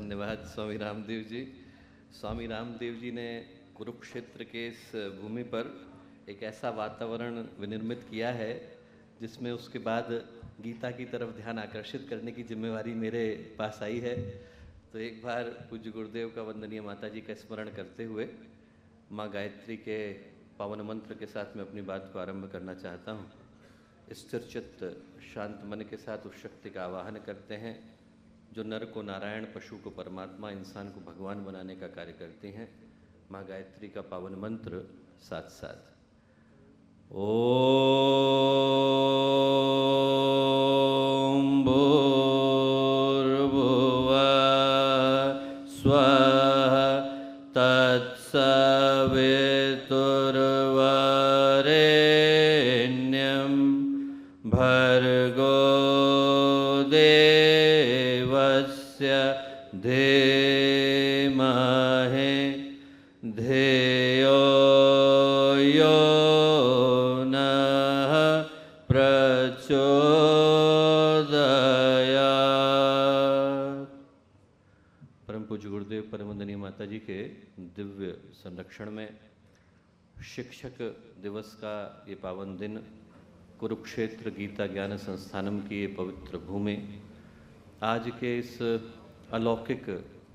धन्यवाद स्वामी रामदेव जी। स्वामी रामदेव जी ने कुरुक्षेत्र के इस भूमि पर एक ऐसा वातावरण विनिर्मित किया है जिसमें उसके बाद गीता की तरफ ध्यान आकर्षित करने की जिम्मेवारी मेरे पास आई है। तो एक बार पूज्य गुरुदेव का वंदनीय माता जी का स्मरण करते हुए माँ गायत्री के पावन मंत्र के साथ मैं अपनी बात को आरंभ करना चाहता हूँ। स्थिर चित्त शांत मन के साथ उस शक्ति का आवाहन करते हैं जो नर को नारायण, पशु को परमात्मा, इंसान को भगवान बनाने का कार्य करती हैं। माँ गायत्री का पावन मंत्र साथ साथ ओम भूर्भुवः स्वः तत्सवितुर्वरेण्यं भर्गो देवस्य धीमहि धियो यो नः प्रचोदयात्। परम पूज्य गुरुदेव परम वंदनीय माता जी के दिव्य संरक्षण में शिक्षक दिवस का ये पावन दिन, कुरुक्षेत्र गीता ज्ञान संस्थानम की ये पवित्र भूमि, आज के इस अलौकिक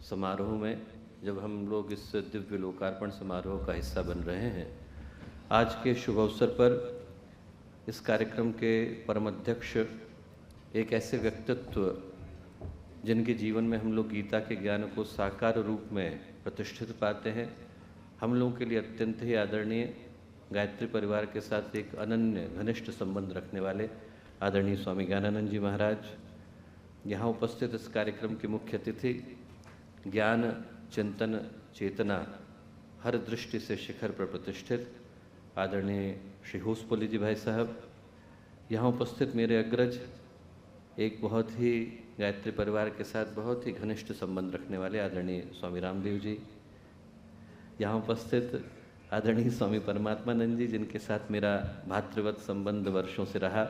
समारोह में जब हम लोग इस दिव्य लोकार्पण समारोह का हिस्सा बन रहे हैं, आज के शुभ अवसर पर इस कार्यक्रम के परम अध्यक्ष एक ऐसे व्यक्तित्व जिनके जीवन में हम लोग गीता के ज्ञान को साकार रूप में प्रतिष्ठित पाते हैं, हम लोगों के लिए अत्यंत ही आदरणीय, गायत्री परिवार के साथ एक अनन्य घनिष्ठ संबंध रखने वाले आदरणीय स्वामी ज्ञानानंद जी महाराज, यहाँ उपस्थित इस कार्यक्रम के मुख्य अतिथि, ज्ञान चिंतन चेतना हर दृष्टि से शिखर पर प्रतिष्ठित आदरणीय श्री होसपोली जी भाई साहब, यहाँ उपस्थित मेरे अग्रज, एक बहुत ही गायत्री परिवार के साथ बहुत ही घनिष्ठ संबंध रखने वाले आदरणीय स्वामी रामदेव जी, यहाँ उपस्थित आदरणीय स्वामी परमात्मानंद जी जिनके साथ मेरा भातृवत संबंध वर्षों से रहा,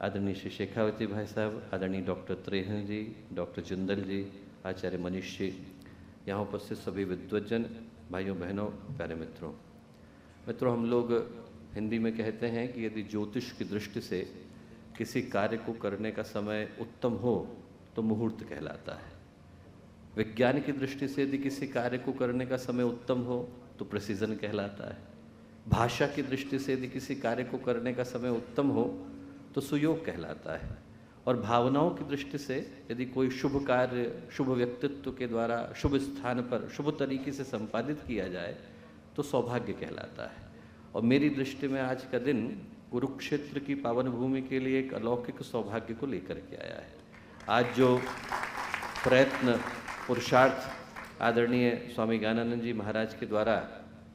आदरणीय श्री शेखावती भाई साहब, आदरणीय डॉक्टर त्रेहन जी, डॉक्टर जिंदल जी, आचार्य मनीष जी, यहाँ उपस्थित सभी विद्वज्जन भाइयों बहनों प्यारे मित्रों। हम लोग हिंदी में कहते हैं कि यदि ज्योतिष की दृष्टि से किसी कार्य को करने का समय उत्तम हो तो मुहूर्त कहलाता है, विज्ञान की दृष्टि से यदि किसी कार्य को करने का समय उत्तम हो तो प्रिसीजन कहलाता है, भाषा की दृष्टि से यदि किसी कार्य को करने का समय उत्तम हो तो सुयोग कहलाता है, और भावनाओं की दृष्टि से यदि कोई शुभ कार्य शुभ व्यक्तित्व के द्वारा शुभ स्थान पर शुभ तरीके से संपादित किया जाए तो सौभाग्य कहलाता है। और मेरी दृष्टि में आज का दिन कुरुक्षेत्र की पावन भूमि के लिए एक अलौकिक सौभाग्य को लेकर के आया है। आज जो प्रयत्न पुरुषार्थ आदरणीय स्वामी ज्ञानानंद जी महाराज के द्वारा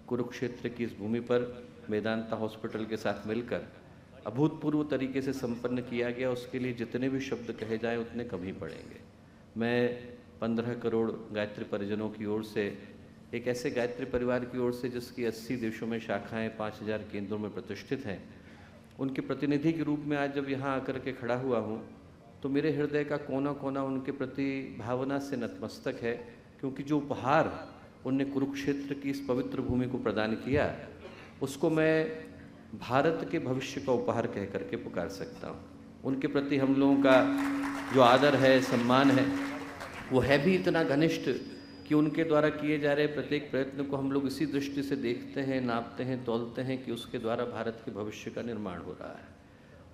कुरुक्षेत्र की इस भूमि पर वेदांता हॉस्पिटल के साथ मिलकर अभूतपूर्व तरीके से संपन्न किया गया, उसके लिए जितने भी शब्द कहे जाएं उतने कम ही पड़ेंगे। मैं 15 करोड़ गायत्री परिजनों की ओर से, एक ऐसे गायत्री परिवार की ओर से जिसकी 80 देशों में शाखाएं 5000 केंद्रों में प्रतिष्ठित हैं, उनके प्रतिनिधि के रूप में आज जब यहाँ आकर के खड़ा हुआ हूँ तो मेरे हृदय का कोना कोना उनके प्रति भावना से नतमस्तक है, क्योंकि जो उपहार उनने कुरुक्षेत्र की इस पवित्र भूमि को प्रदान किया उसको मैं भारत के भविष्य का उपहार कह करके पुकार सकता हूँ। उनके प्रति हम लोगों का जो आदर है, सम्मान है, वो है भी इतना घनिष्ठ कि उनके द्वारा किए जा रहे प्रत्येक प्रयत्न को हम लोग इसी दृष्टि से देखते हैं, नापते हैं, तौलते हैं कि उसके द्वारा भारत के भविष्य का निर्माण हो रहा है।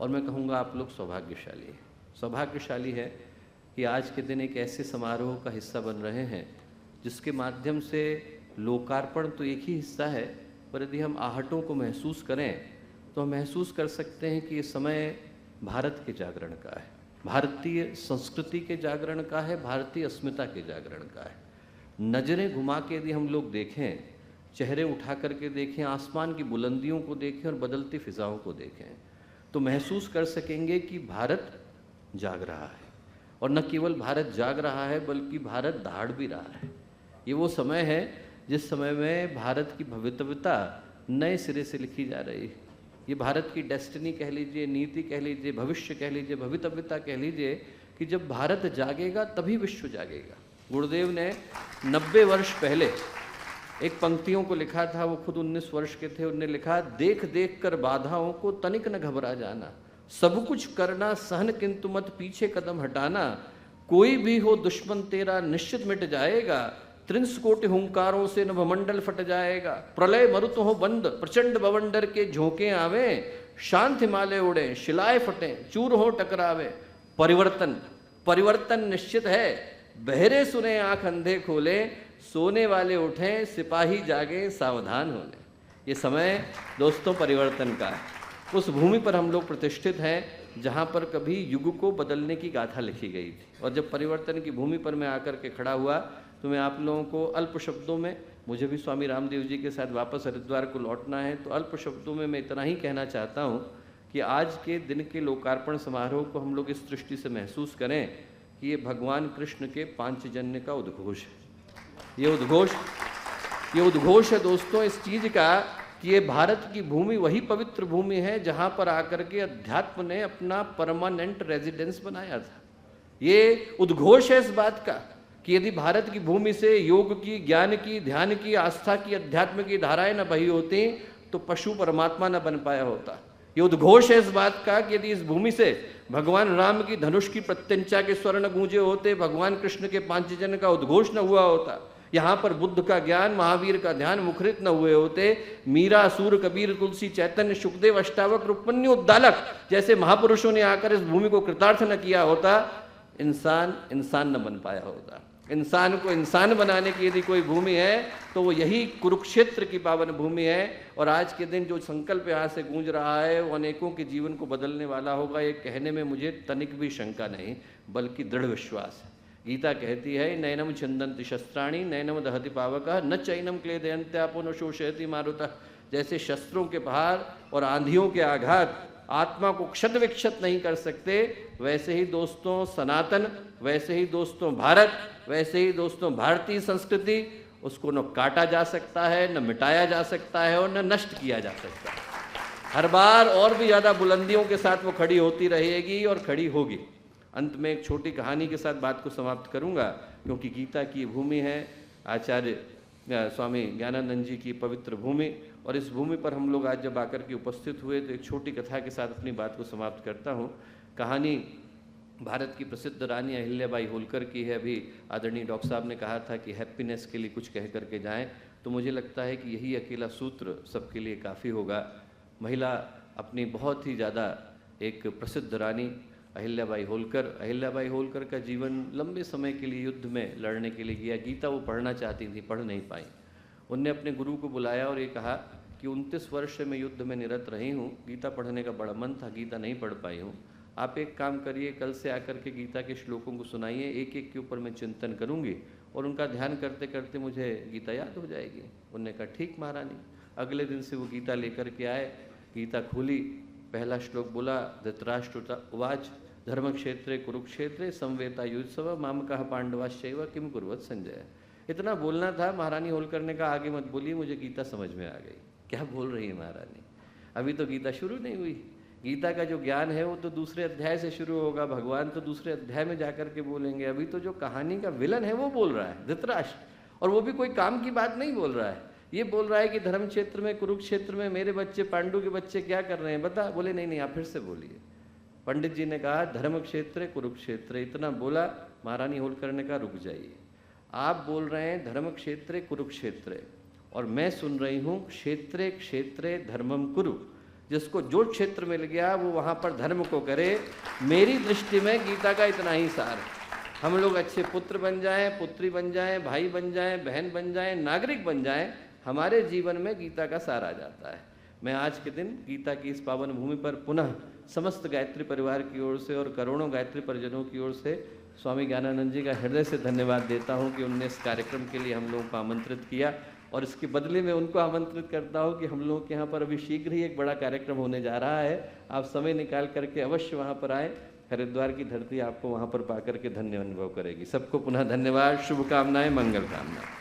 और मैं कहूँगा आप लोग सौभाग्यशाली है कि आज के दिन एक ऐसे समारोह का हिस्सा बन रहे हैं जिसके माध्यम से लोकार्पण तो एक ही हिस्सा है, पर यदि हम आहटों को महसूस करें तो हम महसूस कर सकते हैं कि ये समय भारत के जागरण का है, भारतीय संस्कृति के जागरण का है, भारतीय अस्मिता के जागरण का है। नज़रें घुमा के यदि हम लोग देखें, चेहरे उठा करके देखें, आसमान की बुलंदियों को देखें और बदलती फिजाओं को देखें, तो महसूस कर सकेंगे कि भारत जाग रहा है। और न केवल भारत जाग रहा है बल्कि भारत दहाड़ भी रहा है। ये वो समय है जिस समय में भारत की भवितव्यता नए सिरे से लिखी जा रही है। ये भारत की डेस्टिनी कह लीजिए, नीति कह लीजिए, भविष्य कह लीजिए, भवितव्यता कह लीजिए कि जब भारत जागेगा तभी विश्व जागेगा। गुरुदेव ने 90 वर्ष पहले एक पंक्तियों को लिखा था, वो खुद 19 वर्ष के थे। उन्होंने लिखा, देख देख कर बाधाओं को तनिक न घबरा जाना, सब कुछ करना सहन किंतु मत पीछे कदम हटाना, कोई भी हो दुश्मन तेरा निश्चित मिट जाएगा, 30 कोटि हुंकारों से नभमंडल फट जाएगा, प्रलय मरुत हो बंद प्रचंड बवंडर के झोंके आवे, शांत हिमालय उड़े शिलाए फटे चूर हो टकरावे। परिवर्तन परिवर्तन निश्चित है, बहरे सुने आंख अंधे खोले, सोने वाले उठें सिपाही जागे सावधान होले। ये समय दोस्तों परिवर्तन का है। उस भूमि पर हम लोग प्रतिष्ठित हैं जहाँ पर कभी युग को बदलने की गाथा लिखी गई थी। और जब परिवर्तन की भूमि पर मैं आकर के खड़ा हुआ तो मैं आप लोगों को अल्प शब्दों में, मुझे भी स्वामी रामदेव जी के साथ वापस हरिद्वार को लौटना है, तो अल्प शब्दों में मैं इतना ही कहना चाहता हूँ कि आज के दिन के लोकार्पण समारोह को हम लोग इस दृष्टि से महसूस करें कि ये भगवान कृष्ण के पांचजन्य का उद्घोष है। ये उद्घोष है दोस्तों इस चीज़ का कि ये भारत की भूमि वही पवित्र भूमि है जहाँ पर आकर के अध्यात्म ने अपना परमानेंट रेजिडेंस बनाया था। ये उद्घोष है इस बात का कि यदि भारत की भूमि से योग की, ज्ञान की, ध्यान की, आस्था की, अध्यात्म की धाराएं न बही होती तो पशु परमात्मा न बन पाया होता। ये उद्घोष है इस बात का कि यदि इस भूमि से भगवान राम की धनुष की प्रत्यंचा के स्वर न गूंजे होते, भगवान कृष्ण के पांचजन्य का उद्घोष न हुआ होता, यहाँ पर बुद्ध का ज्ञान, महावीर का ध्यान मुखरित न हुए होते, मीरा, सूर, कबीर, तुलसी, चैतन्य, सुखदेव, अष्टावक्र, रुक्मणी, उद्दालक जैसे महापुरुषों ने आकर इस भूमि को कृतार्थ न किया होता, इंसान न बन पाया होता। इंसान को इंसान बनाने की यदि कोई भूमि है तो वो यही कुरुक्षेत्र की पावन भूमि है। और आज के दिन जो संकल्प यहाँ से गूंज रहा है वो अनेकों के जीवन को बदलने वाला होगा, ये कहने में मुझे तनिक भी शंका नहीं बल्कि दृढ़ विश्वास है। गीता कहती है, नैनम छिंदन्ति शस्त्राणि नैनम दहति पावकः न चैनम क्लेदयन्त्यापो न शोषयति मारुतः। जैसे शस्त्रों के प्रहार और आंधियों के आघात आत्मा को क्षत विक्षत नहीं कर सकते, वैसे ही दोस्तों सनातन, वैसे ही दोस्तों भारत, वैसे ही दोस्तों भारतीय संस्कृति, उसको न काटा जा सकता है, न मिटाया जा सकता है और न नष्ट किया जा सकता है। हर बार और भी ज़्यादा बुलंदियों के साथ वो खड़ी होती रहेगी और खड़ी होगी। अंत में एक छोटी कहानी के साथ बात को समाप्त करूंगा, क्योंकि गीता की भूमि है आचार्य स्वामी ज्ञानानंद जी की पवित्र भूमि, और इस भूमि पर हम लोग आज जब आकर के उपस्थित हुए तो एक छोटी कथा के साथ अपनी बात को समाप्त करता हूँ। कहानी भारत की प्रसिद्ध रानी अहिल्याबाई होलकर की है। अभी आदरणीय डॉक्टर साहब ने कहा था कि हैप्पीनेस के लिए कुछ कह करके जाएं, तो मुझे लगता है कि यही अकेला सूत्र सबके लिए काफ़ी होगा। महिला अपनी बहुत ही ज़्यादा एक प्रसिद्ध रानी अहिल्याबाई होलकर का जीवन लंबे समय के लिए युद्ध में लड़ने के लिए गया। गीता वो पढ़ना चाहती थी, पढ़ नहीं पाई। उनने अपने गुरु को बुलाया और ये कहा कि 29 वर्ष से मैं युद्ध में निरत रही हूँ, गीता पढ़ने का बड़ा मन था, गीता नहीं पढ़ पाई हूँ। आप एक काम करिए, कल से आकर के गीता के श्लोकों को सुनाइए, एक एक के ऊपर मैं चिंतन करूँगी और उनका ध्यान करते करते मुझे गीता याद हो जाएगी। उनने कहा ठीक महारानी। अगले दिन से वो गीता लेकर के आए, गीता खोली, पहला श्लोक बोला, धृतराष्ट्र उवाच धर्म क्षेत्रे कुरुक्षेत्रे संवेता युत्सव मामकः पांडवाश्चैव किम कुर्वत संजय। इतना बोलना था। महारानी होलकर ने कहा आगे मत बोलिए, मुझे गीता समझ में आ गई। क्या बोल रही है महारानी, अभी तो गीता शुरू नहीं हुई। गीता का जो ज्ञान है वो तो दूसरे अध्याय से शुरू होगा, भगवान तो दूसरे अध्याय में जाकर के बोलेंगे। अभी तो जो कहानी का विलन है वो बोल रहा है, धृतराष्ट्र, और वो भी कोई काम की बात नहीं बोल रहा है। ये बोल रहा है कि धर्म क्षेत्र में, कुरुक्षेत्र में मेरे बच्चे, पांडु के बच्चे क्या कर रहे हैं बता। बोले नहीं नहीं, आप फिर से बोलिए। पंडित जी ने कहा धर्म क्षेत्र कुरुक्षेत्र, इतना बोला। महारानी होलकर ने कहा रुक जाइए, आप बोल रहे हैं धर्म क्षेत्रे कुरुक्षेत्र और मैं सुन रही हूँ क्षेत्रे क्षेत्रे धर्मम कुरु। जिसको जो क्षेत्र मिल गया वो वहाँ पर धर्म को करे। मेरी दृष्टि में गीता का इतना ही सार है। हम लोग अच्छे पुत्र बन जाएं, पुत्री बन जाएं, भाई बन जाएं, बहन बन जाएं, नागरिक बन जाएं, हमारे जीवन में गीता का सार आ जाता है। मैं आज के दिन गीता की इस पावन भूमि पर पुनः समस्त गायत्री परिवार की ओर से और करोड़ों गायत्री परिजनों की ओर से स्वामी ज्ञानानंद जी का हृदय से धन्यवाद देता हूं कि उनने इस कार्यक्रम के लिए हम लोगों को आमंत्रित किया, और इसके बदले में उनको आमंत्रित करता हूं कि हम लोगों के यहाँ पर अभी शीघ्र ही एक बड़ा कार्यक्रम होने जा रहा है। आप समय निकाल करके अवश्य वहाँ पर आएँ। हरिद्वार की धरती आपको वहाँ पर पा करके धन्य अनुभव करेगी। सबको पुनः धन्यवाद, शुभकामनाएं, मंगल कामनाएं।